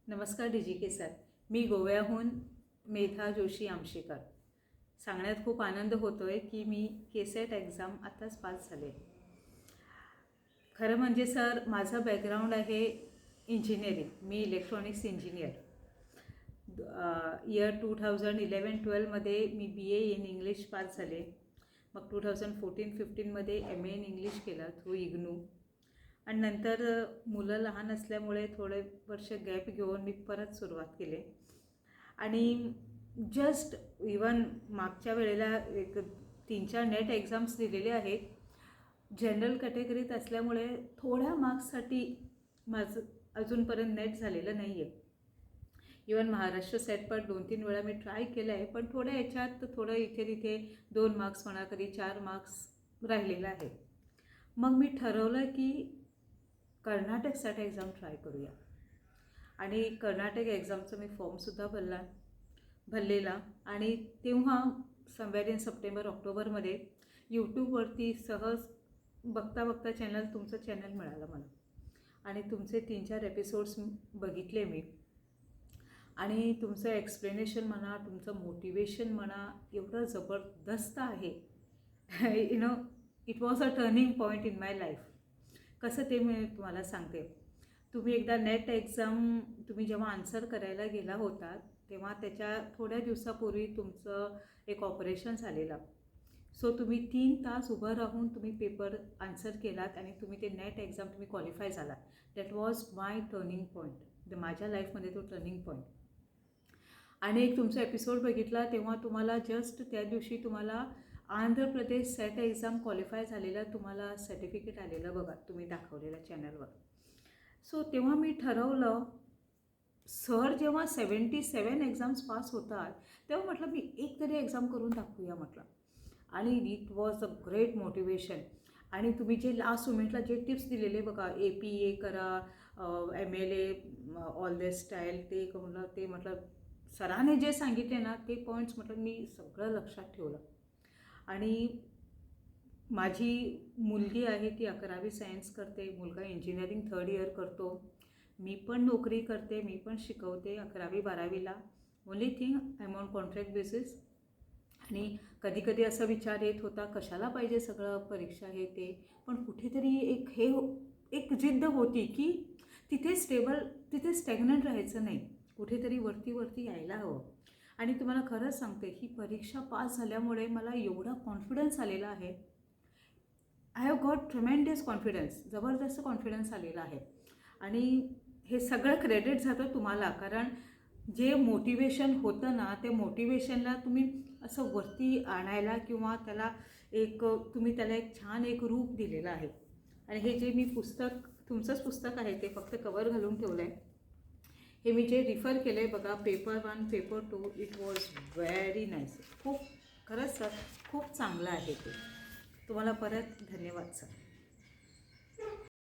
नमस्कार DGK sir. मी गोव्याहून मेधा जोशी आमशेकर. सांगण्यात खूप आनंद होतोय की मी केसेट एक्झाम आताच पास झाले. खरं म्हणजे सर माझं बॅकग्राऊंड आहे इंजिनिअरिंग. मी इलेक्ट्रॉनिक्स इंजिनियर. इयर 2011-12मध्ये मी BA इन इंग्लिश पास झाले. मग 2014-15मध्ये MA इन इंग्लिश केलं थ्रू इग्नू. आणि नंतर मुलं लहान असल्यामुळे थोडे वर्ष गॅप घेऊन मी परत सुरुवात केली. आणि जस्ट इवन मागच्या वेळेला एक 3-4 नेट एक्झाम्स दिलेले आहेत. जनरल कॅटेगरीत असल्यामुळे थोड्या मार्क्ससाठी माझं अजूनपर्यंत नेट झालेलं नाही आहे. इवन महाराष्ट्र सेटपट 2-3 वेळा मी ट्राय केलं आहे, पण थोड्या याच्यात थोडं इथे तिथे 2 मार्क्स म्हणा, कधी 4 मार्क्स राहिलेलं आहे. मग मी ठरवलं की कर्नाटक सेट एक्झाम ट्राय करूया. आणि कर्नाटक एक्झामचं मी फॉर्मसुद्धा भरलेला. आणि तेव्हा समवेअर इन सप्टेंबर-ऑक्टोबरमध्ये यूट्यूबवरती सहज बघता बघता तुमचं चॅनल मिळालं मला. आणि तुमचे 3-4 एपिसोड्स बघितले मी. आणि तुमचं एक्सप्लेनेशन म्हणा, तुमचं मोटिवेशन म्हणा, एवढं जबरदस्त आहे. It was a turning point in my life. कसं ते मी तुम्हाला सांगते. तुम्ही एकदा नेट एक्झाम जेव्हा आन्सर करायला गेला होता तेव्हा त्याच्या थोड्या दिवसापूर्वी तुमचं एक ऑपरेशन झालेलं. सो तुम्ही 3 तास उभं राहून तुम्ही पेपर आन्सर केलात आणि तुम्ही ते नेट एक्झाम क्वालिफाय झालात. That was my turning point. माझ्या लाईफमध्ये तो टर्निंग पॉईंट. आणि एक तुमचा एपिसोड बघितला तेव्हा तुम्हाला जस्ट त्या दिवशी तुम्हाला Andhra Pradesh set exam qualify झालेला तुम्हाला सर्टिफिकेट आलेलं बघा, तुम्ही दाखवलेलं चॅनलवर. सो तेव्हा मी ठरवलं, सर जेव्हा 77 एक्झाम्स पास होतात तेव्हा म्हटलं मी एक तरी एक्झाम करून दाखवूया म्हटलं. आणि it was a great motivation. आणि तुम्ही जे लास्ट मोमेंटला जे टिप्स दिलेले बघा, APA करा, MLA ऑल द स्टाईल, ते म्हटलं सरांनी जे सांगितले ना ते पॉईंट्स म्हटलं मी सगळं लक्षात ठेवलं. आणि माझी मुलगी आहे ती 11वी सायन्स करते, मुलगा इंजिनिअरिंग 3rd इयर करतो. मी पण नोकरी करते, मी पण शिकवते 11वी-12वीला. Only thing I am on contract basis. आणि कधी कधी असा विचार येत होता कशाला पाहिजे सगळं परीक्षा हे ते, पण कुठेतरी एक जिद्द होती की तिथे स्टॅग्नंट राहायचं नाही, कुठेतरी वरती यायला हवं. आणि तुम्हाला खरंच सांगते ही परीक्षा पास झाल्यामुळे मला एवढा कॉन्फिडन्स आलेला आहे. I have got tremendous confidence, जबरदस्त कॉन्फिडन्स आलेला आहे. आणि हे सगळं क्रेडिट जातं तुम्हाला, कारण जे मोटिवेशन होतं ना ते मोटिवेशनला तुम्ही असं वरती आणायला किंवा तुम्ही त्याला एक छान रूप दिलेलं आहे. आणि हे जे मी पुस्तक, तुमचंच पुस्तक आहे ते फक्त कवर घालून ठेवलं आहे, हे मी जे रिफर केलं आहे बघा, paper 1, paper 2, it was very nice. खरंच सर खूप चांगलं आहे ते. तुम्हाला परत धन्यवाद सर.